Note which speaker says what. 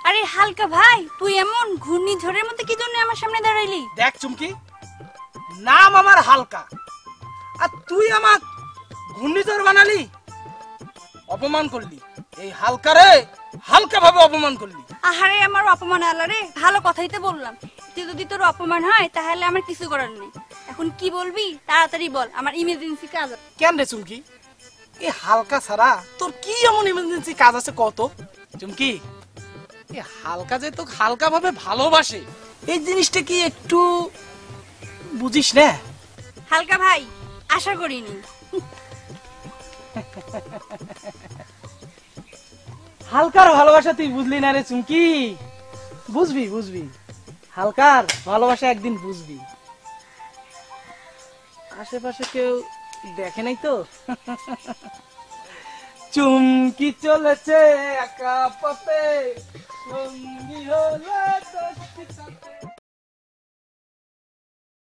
Speaker 1: আরে হালকা ভাই, তুই এমন ঘূর্ণিঝড়ের মতো কি জন্য আমার সামনে দাঁড়াইলি?
Speaker 2: দেখ চুমকি, নাম আমার হালকা, আর তুই আমার ঘূর্ণিঝড় বানালি, অপমান করলি। এই হালকারে হালকা ভাবে অপমান করলি।
Speaker 1: আহারে আমার অপমান আলারে, ভালো কথাই তো বললাম। যদি তোর অপমান হয় তাহলে আমার কিছু করার নেই। এখন কি বলবি তাড়াতাড়ি বল, আমার ইমার্জেন্সি কাজ আছে।
Speaker 2: কেন রে চুমকি, এই হালকা ছাড়া তোর কি এমন ইমার্জেন্সি কাজ আছে কত? চুমকি, এই হালকা যে তোকে হালকা ভাবে ভালোবাসে, এই জিনিসটা কি একটু বুঝিস না?
Speaker 1: হালকা ভাই, আশা করিনি।
Speaker 2: হালকার ভালোবাসা তুই বুঝলি না রে চুমকি। বুঝবি বুঝবি, হালকার ভালোবাসা একদিন বুঝবি। আশেপাশে কেউ দেখে নাই তো? চুমকি চলেছে একা পথে, সঙ্গী হলে